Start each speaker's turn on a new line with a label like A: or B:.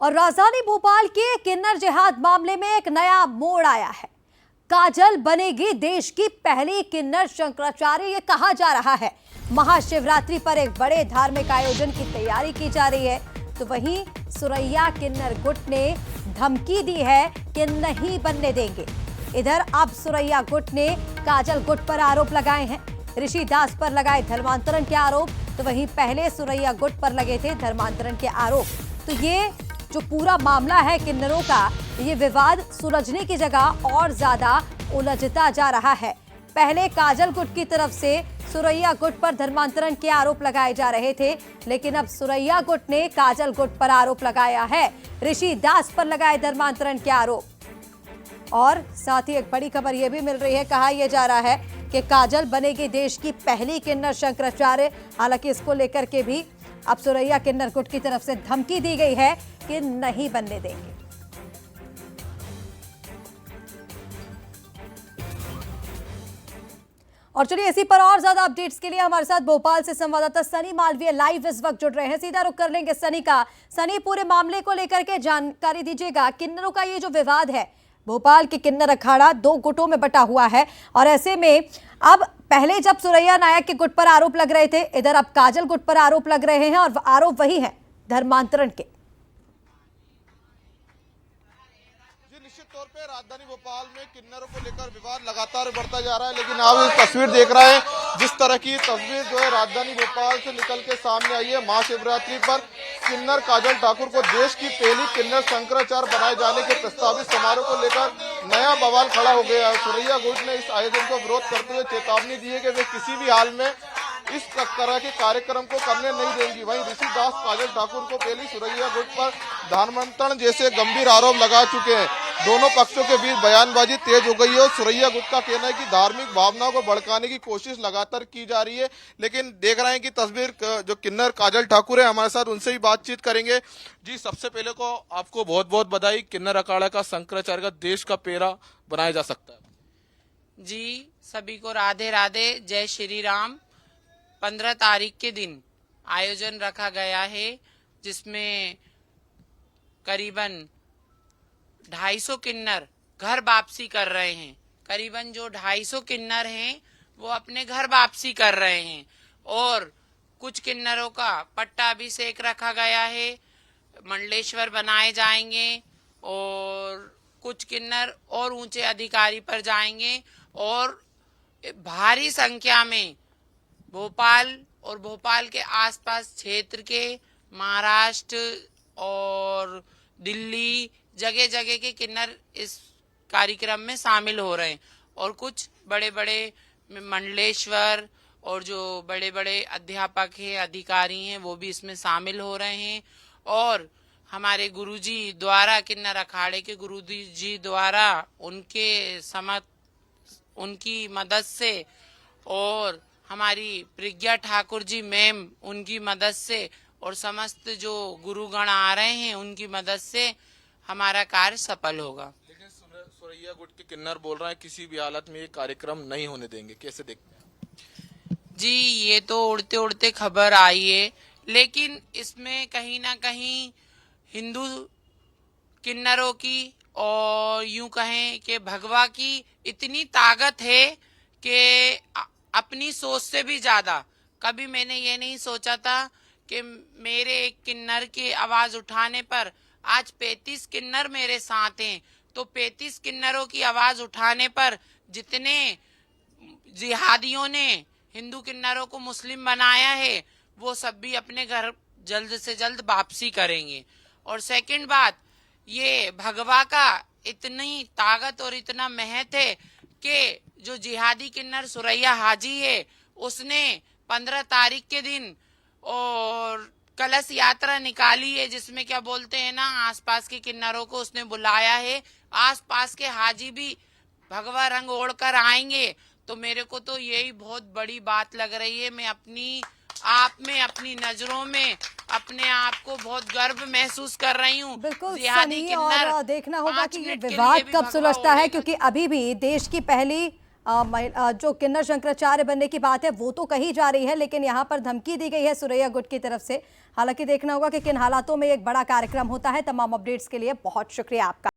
A: और राजधानी भोपाल के किन्नर जिहाद मामले में एक नया मोड़ आया है। काजल बनेगी देश की पहली किन्नर शंकराचार्य, ये कहा जा रहा है। महाशिवरात्रि पर एक बड़े धार्मिक आयोजन की तैयारी की जा रही है, तो वहीं सुरैया किन्नर गुट ने धमकी दी है कि नहीं बनने देंगे। इधर अब सुरैया गुट ने काजल गुट पर आरोप लगाए हैं। ऋषि दास पर लगाए धर्मांतरण के आरोप, तो वहीं पहले सुरैया गुट पर लगे थे धर्मांतरण के आरोप। तो ये जो पूरा मामला है किन्नरों का, ये विवाद सुलझने की जगह और ज्यादा उलझता जा रहा है। पहले काजल गुट की तरफ से सुरैया गुट पर धर्मांतरण के आरोप लगाए जा रहे थे, लेकिन अब सुरैया गुट ने काजल गुट पर आरोप लगाया है। ऋषि दास पर लगाए धर्मांतरण के आरोप। और साथ ही एक बड़ी खबर यह भी मिल रही है, कहा यह जा रहा है कि काजल बनेगी देश की पहली किन्नर शंकराचार्य। हालांकि इसको लेकर के भी अब सुरैया किन्नर गुट की तरफ से धमकी दी गई है कि नहीं बनने देंगे। और चलिए इसी पर और ज्यादा अपडेट्स के लिए हमारे साथ भोपाल से संवाददाता सनी मालवीय लाइव इस वक्त जुड़ रहे हैं। सीधा रुख कर लेंगे सनी का। सनी, पूरे मामले को लेकर के जानकारी दीजिएगा। किन्नरों का ये जो विवाद है, भोपाल के किन्नर अखाड़ा दो गुटों में बटा हुआ है, और ऐसे में अब पहले जब सुरैया नायक के गुट पर आरोप लग रहे थे, इधर अब काजल गुट पर आरोप लग रहे हैं, और आरोप वही है धर्मांतरण के।
B: निश्चित तौर पे राजधानी भोपाल में किन्नरों को लेकर विवाद लगातार बढ़ता जा रहा है, लेकिन आप ये तस्वीर देख रहे हैं, जिस तरह की तस्वीर जो है राजधानी भोपाल से निकल के सामने आई है। महाशिवरात्रि पर किन्नर काजल ठाकुर को देश की पहली किन्नर शंकराचार्य बनाए जाने के प्रस्तावित समारोह को लेकर नया बवाल खड़ा हो गया है। सुरैया गुट ने इस आयोजन को विरोध करते हुए चेतावनी दी है कि वे किसी भी हाल में इस तरह के कार्यक्रम को करने नहीं देंगी। वहीं ऋषि दास काजल ठाकुर को पहली सुरैया गुट पर धर्मांतरण जैसे गंभीर आरोप लगा चुके हैं। दोनों पक्षों के बीच बयानबाजी तेज हो गई है और सुरैया गुट का कहना है कि धार्मिक भावनाओं को भड़काने की कोशिश लगातार की जा रही है। लेकिन देख रहे हैं कि तस्वीर जो किन्नर काजल ठाकुर है हमारे साथ, उनसे ही बातचीत करेंगे। जी, सबसे पहले को आपको बहुत बहुत बधाई। किन्नर अखाड़ा का शंकराचार्य का देश का पेरा बनाया जा सकता है।
C: जी, सभी को राधे राधे, जय श्री राम। 15 तारीख के दिन आयोजन रखा गया है, जिसमें करीबन 250 किन्नर घर वापसी कर रहे हैं। करीबन जो 250 किन्नर हैं वो अपने घर वापसी कर रहे हैं, और कुछ किन्नरों का पट्टाभिषेक रखा गया है, मंडलेश्वर बनाए जाएंगे, और कुछ किन्नर और ऊंचे अधिकारी पर जाएंगे, और भारी संख्या में भोपाल और भोपाल के आसपास क्षेत्र के महाराष्ट्र और दिल्ली जगह जगह के किन्नर इस कार्यक्रम में शामिल हो रहे हैं। और कुछ बड़े बड़े मंडलेश्वर और जो बड़े बड़े अध्यापक हैं, अधिकारी हैं, वो भी इसमें शामिल हो रहे हैं। और हमारे गुरुजी द्वारा, किन्नर अखाड़े के गुरुजी द्वारा उनकी मदद से, और हमारी प्रज्ञा ठाकुर जी मैम उनकी मदद से, और समस्त जो गुरुगण आ रहे हैं उनकी मदद से हमारा कार्य सफल होगा।
B: लेकिन सुरैया गुट के किन्नर बोल रहे हैं किसी भी हालत में ये कार्यक्रम नहीं होने देंगे, कैसे देखते हैं?
C: जी, ये तो उड़ते उड़ते खबर आई है, लेकिन इसमें कहीं ना कहीं हिंदू किन्नरों की और यूं कहें कि भगवा की इतनी ताकत है कि अपनी सोच से भी ज्यादा कभी मैंने ये नहीं सोचा था कि मेरे एक किन्नर की आवाज उठाने पर आज 35 किन्नर मेरे साथ हैं। तो 35 किन्नरों की आवाज उठाने पर जितने जिहादियों ने हिंदू किन्नरों को मुस्लिम बनाया है, वो सब भी अपने घर जल्द से जल्द वापसी करेंगे। और सेकंड बात, ये भगवा का इतनी ताकत और इतना महत्व है कि जो जिहादी किन्नर सुरैया हाजी है, उसने 15 तारीख के दिन और कलश यात्रा निकाली है, जिसमें क्या बोलते हैं ना, आसपास के किन्नरों को उसने बुलाया है। आसपास के हाजी भी भगवा रंग ओढ़कर आएंगे। तो मेरे को तो यही बहुत बड़ी बात लग रही है। मैं अपनी नजरों में अपने आप को बहुत गर्व महसूस कर रही हूँ।
A: बिल्कुल सनी, और देखना होगा कि ये विवाद कब सुलझता है, क्योंकि अभी भी देश की पहली जो किन्नर शंकराचार्य बनने की बात है वो तो कही जा रही है, लेकिन यहाँ पर धमकी दी गई है सुरैया गुट की तरफ से। हालांकि देखना होगा कि किन हालातों में एक बड़ा कार्यक्रम होता है। तमाम अपडेट्स के लिए बहुत शुक्रिया आपका।